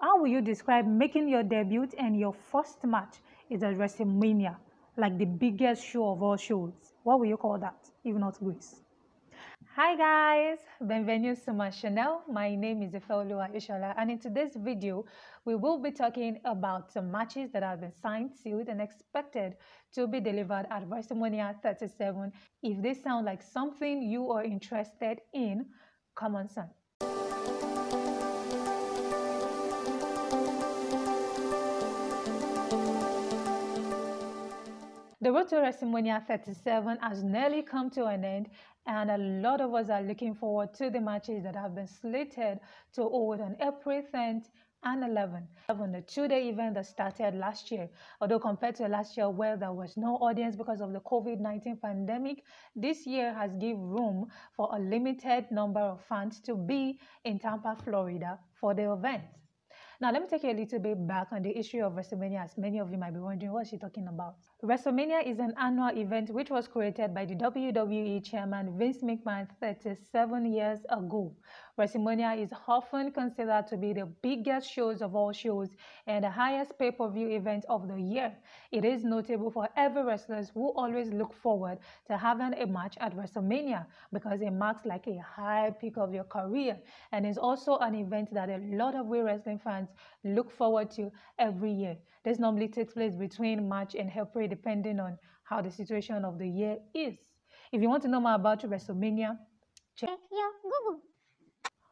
How will you describe making your debut and your first match is at Wrestlemania, like the biggest show of all shows? What will you call that, if not Greece? Hi guys, bienvenue to my channel. My name is Ifeoluwa Ishola, and in today's video, we will be talking about some matches that have been signed, sealed, and expected to be delivered at Wrestlemania 37. If they sound like something you are interested in, come on, son. The road to Wrestlemania 37 has nearly come to an end, and a lot of us are looking forward to the matches that have been slated to hold on April 10th and 11th. The two-day event that started last year. Although compared to last year where there was no audience because of the COVID-19 pandemic, this year has given room for a limited number of fans to be in Tampa, Florida for the event. Now, let me take you a little bit back on the history of WrestleMania, as many of you might be wondering, what is she talking about? WrestleMania is an annual event which was created by the WWE chairman Vince McMahon 37 years ago. WrestleMania is often considered to be the biggest shows of all shows and the highest pay-per-view event of the year. It is notable for every wrestlers who always look forward to having a match at WrestleMania because it marks like a high peak of your career, and is also an event that a lot of we wrestling fans look forward to every year. This normally takes place between March and April depending on how the situation of the year is. If you want to know more about WrestleMania, check your Google.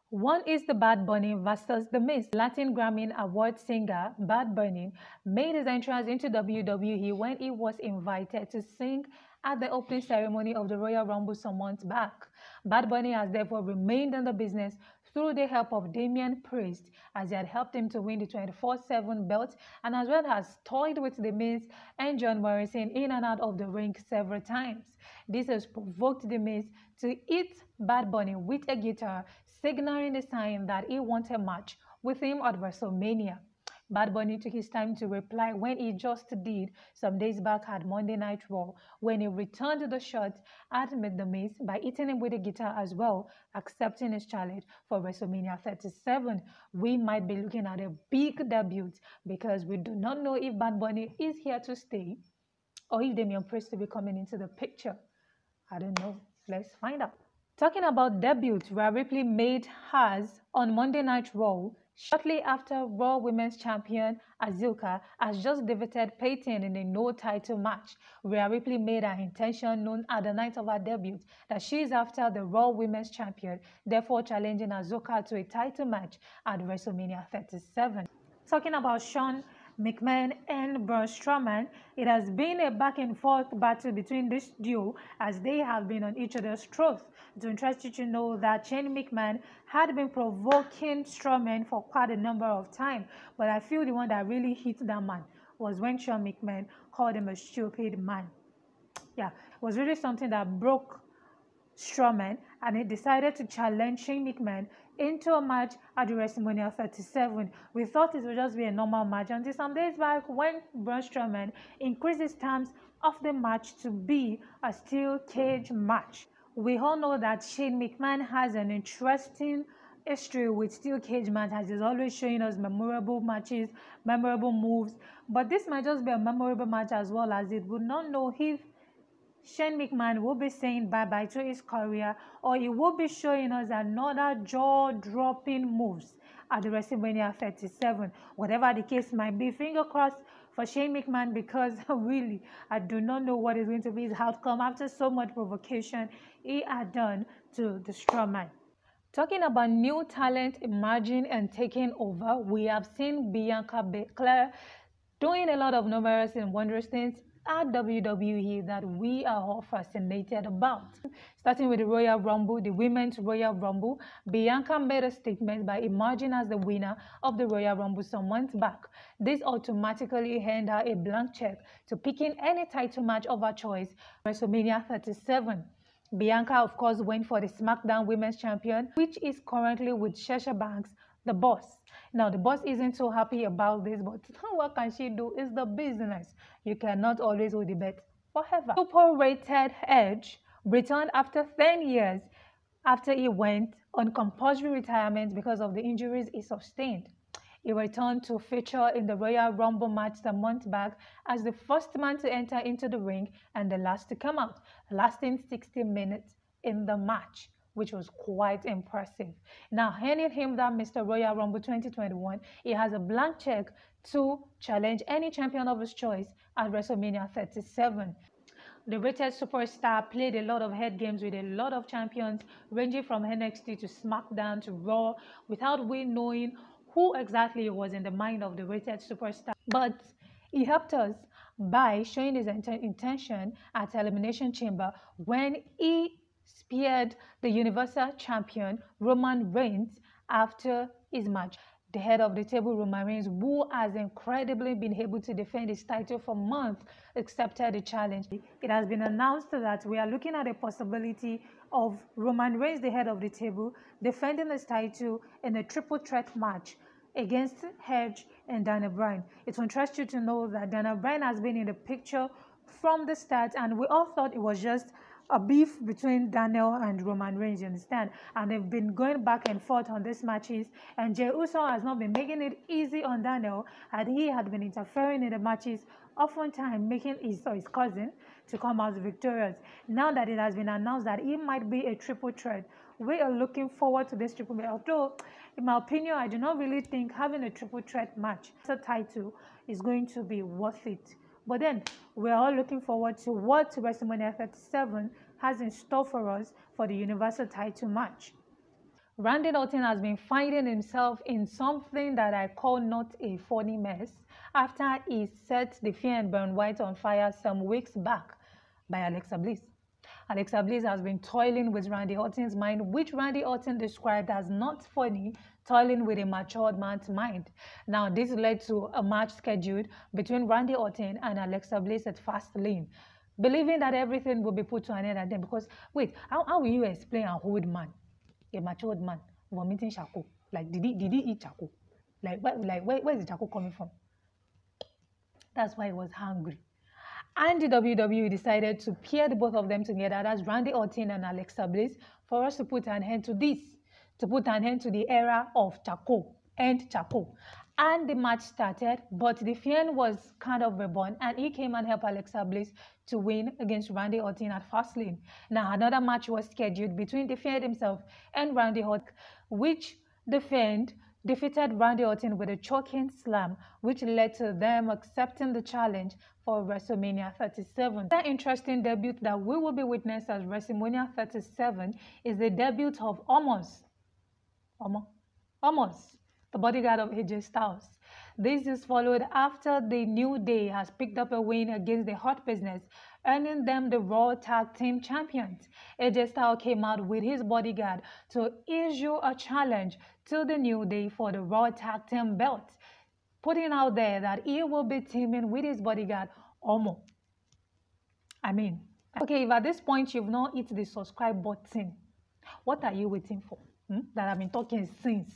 One is the Bad Bunny versus The Miz. Latin Grammy Award singer Bad Bunny made his entrance into WWE when he was invited to sing at the opening ceremony of the Royal Rumble some months back. Bad Bunny has therefore remained in the business through the help of Damian Priest, as he had helped him to win the 24/7 belt, and as well as toyed with The Miz and John Morrison in and out of the ring several times. This has provoked The Miz to hit Bad Bunny with a guitar, signaling the sign that he wants a match with him at WrestleMania. Bad Bunny took his time to reply when he just did some days back at Monday Night Raw, when he returned the shot at The Miz by hitting him with a guitar as well, accepting his challenge for WrestleMania 37. We might be looking at a big debut because we do not know if Bad Bunny is here to stay or if Damian Priest will be coming into the picture. I don't know. Let's find out. Talking about debut, Rhea Ripley made hers on Monday Night Raw shortly after Raw Women's Champion Asuka has just defeated Peyton in a no-title match. Rhea Ripley made her intention known at the night of her debut that she is after the Raw Women's Champion, therefore challenging Asuka to a title match at WrestleMania 37. Talking about Sean McMahon and Braun Strowman, it has been a back-and-forth battle between this duo as they have been on each other's throats. To interest you to know that Shane McMahon had been provoking Strowman for quite a number of times, but I feel the one that really hit that man was when Sean McMahon called him a stupid man. Yeah, it was really something that broke Strowman, and he decided to challenge Shane McMahon into a match at the WrestleMania 37. We thought it would just be a normal match until some days back when Braun Strowman increased his terms of the match to be a steel cage match. We all know that Shane McMahon has an interesting history with steel cage matches, as he's always showing us memorable matches, memorable moves, but this might just be a memorable match as well, as it would not know if Shane McMahon will be saying bye-bye to his career, or he will be showing us another jaw-dropping moves at the WrestleMania 37. Whatever the case might be, finger crossed for Shane McMahon, because really, I do not know what is going to be his outcome after so much provocation he had done to the Strowman. Talking about new talent emerging and taking over, we have seen Bianca Belair doing a lot of numerous and wondrous things at WWE that we are all fascinated about. Starting with the Royal Rumble, the Women's Royal Rumble, Bianca made a statement by emerging as the winner of the Royal Rumble some months back. This automatically earned her a blank check to picking any title match of her choice, WrestleMania 37. Bianca, of course, went for the SmackDown Women's Champion, which is currently with Sasha Banks, the boss. Now, the boss isn't so happy about this, but what can she do? It's the business. You cannot always hold the bet forever. Super-rated Edge returned after 10 years after he went on compulsory retirement because of the injuries he sustained. He returned to feature in the Royal Rumble match a month back as the first man to enter into the ring and the last to come out, lasting 60 minutes in the match, which was quite impressive. Now, handing him that Mr. Royal Rumble 2021, he has a blank check to challenge any champion of his choice at WrestleMania 37. The rated superstar played a lot of head games with a lot of champions, ranging from NXT to SmackDown to Raw, without we knowing who exactly was in the mind of the rated superstar. But he helped us by showing his intention at Elimination Chamber when he speared the Universal Champion Roman Reigns after his match. The head of the table, Roman Reigns, who has incredibly been able to defend his title for months, accepted the challenge. It has been announced that we are looking at a possibility of Roman Reigns, the head of the table, defending his title in a triple threat match against Edge and Daniel Bryan. It will interest you to know that Daniel Bryan has been in the picture from the start, and we all thought it was just a beef between Daniel and Roman Reigns, you understand? And they've been going back and forth on these matches, and Jey Uso has not been making it easy on Daniel, and he had been interfering in the matches, oftentimes making his cousin to come out victorious. Now that it has been announced that it might be a triple threat, we are looking forward to this triple threat. Although, in my opinion, I do not really think having a triple threat match, a title, is going to be worth it. But then, we're all looking forward to what WrestleMania 37 has in store for us for the Universal title match. Randy Orton has been finding himself in something that I call not a funny mess after he set the Fear and Burn White on fire some weeks back by Alexa Bliss. Alexa Bliss has been toiling with Randy Orton's mind, which Randy Orton described as not funny, toiling with a matured man's mind. Now, this led to a match scheduled between Randy Orton and Alexa Bliss at Fastlane, believing that everything will be put to an end at them. Because, wait, how will you explain an old man, a matured man, vomiting charcoal? Like, did he eat charcoal? Where is the charcoal coming from? That's why he was hungry. And the WWE decided to pair the both of them together, that's Randy Orton and Alexa Bliss, for us to put an end to this, to put an end to the era of charcoal and charcoal. And the match started, but the Fiend was kind of reborn, and he came and helped Alexa Bliss to win against Randy Orton at Fastlane. Now, another match was scheduled between the Fiend himself and Randy Orton, which the Fiend defeated Randy Orton with a choking slam, which led to them accepting the challenge for WrestleMania 37. The interesting debut that we will be witnessing at WrestleMania 37 is the debut of Omos, the bodyguard of AJ Styles. This is followed after the New Day has picked up a win against the Hurt Business, earning them the Raw Tag Team Champions. AJ Styles came out with his bodyguard to issue a challenge to the New Day for the Raw Tag Team belt, putting out there that he will be teaming with his bodyguard, Omo. Okay, if at this point you've not hit the subscribe button, what are you waiting for? That I've been talking since.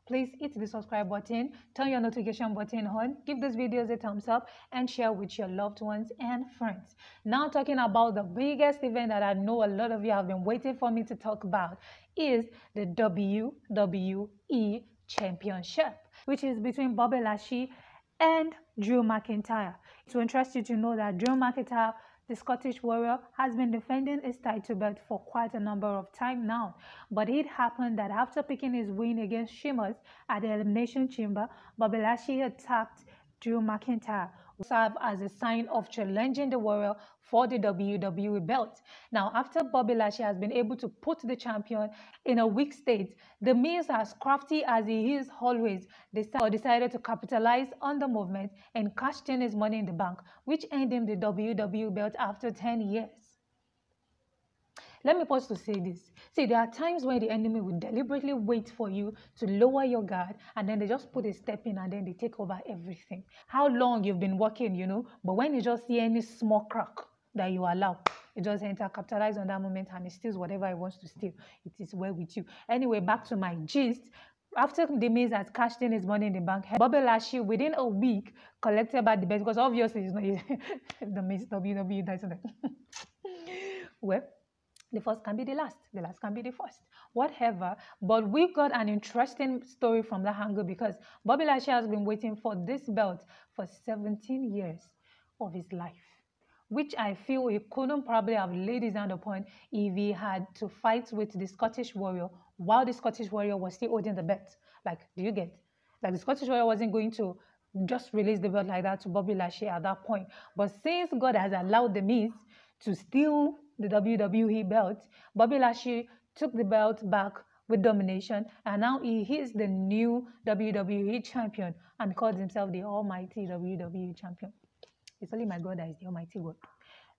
Please hit the subscribe button, turn your notification button on, give these videos a thumbs up, and share with your loved ones and friends. Now, talking about the biggest event that I know a lot of you have been waiting for me to talk about is the WWE Championship, which is between Bobby Lashley and Drew McIntyre. It will interest you to know that Drew McIntyre, the Scottish Warrior, has been defending his title belt for quite a number of time now. But it happened that after picking his win against Sheamus at the Elimination Chamber, Bobby Lashley attacked Drew McIntyre, who served as a sign of challenging the Warrior for the WWE belt. Now, after Bobby Lashley has been able to put the champion in a weak state, The Miz, as crafty as he is always, decided to capitalize on the movement and cashed in his Money in the Bank, which earned him the WWE belt after 10 years. Let me pause to say this. See, there are times when the enemy will deliberately wait for you to lower your guard, and then they just put a step in and then they take over everything. How long you've been working, but when you just see any small crack that you allow, you just enter, capitalize on that moment, and he steals whatever he wants to steal. It is well with you. Anyway, back to my gist. After The Miz has cashed in his Money in the Bank, Bobby Lashley, within a week, collected back the belt, because obviously, The Miz, WWE, that's well, The first can be the last can be the first, whatever. But we've got an interesting story from that angle because Bobby Lashley has been waiting for this belt for 17 years of his life, which I feel he couldn't probably have laid his hand upon if he had to fight with the Scottish Warrior while the Scottish Warrior was still holding the belt. Like, do you get? Like, the Scottish Warrior wasn't going to just release the belt like that to Bobby Lashley at that point. But since God has allowed the Miz to steal the WWE belt, Bobby Lashley took the belt back with domination, and now he is the new WWE champion and calls himself the almighty WWE champion. It's only my God that is the almighty God.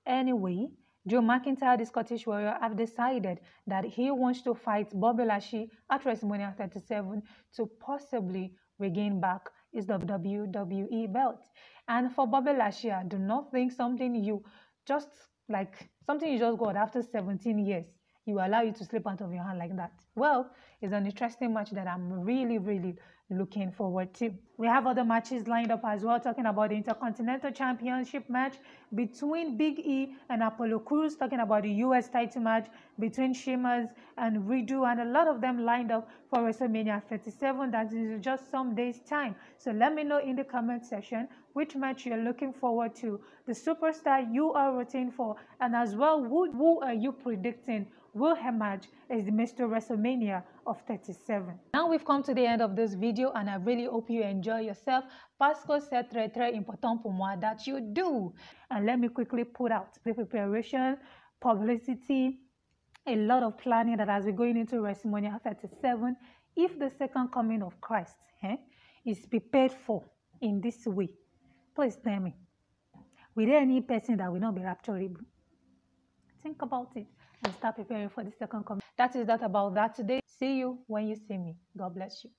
Anyway, Drew McIntyre, the Scottish Warrior, have decided that he wants to fight Bobby Lashley at WrestleMania 37 to possibly regain back his WWE belt. And for Bobby Lashley, I do not think something you just got after 17 years, you allow you to slip out of your hand like that. Well, it's an interesting match that I'm really, really looking forward to. We have other matches lined up as well, talking about the Intercontinental Championship match between Big E and Apollo Crews, talking about the US title match between Sheamus and Riddle, and a lot of them lined up for WrestleMania 37. That is in just some days' time. So let me know in the comment section which match you're looking forward to, the superstar you are rooting for, and as well, who are you predicting will emerge as the Mr. WrestleMania of 37. Now we've come to the end of this video, and I really hope you enjoy yourself. Parce que c'est très très important pour moi that you do. And let me quickly put out the preparation, publicity, a lot of planning that as we're going into WrestleMania 37, if the second coming of Christ is prepared for in this way, please tell me, will there any person that will not be rapturable? Think about it and start preparing for the second coming. That is that about that today. See you when you see me. God bless you.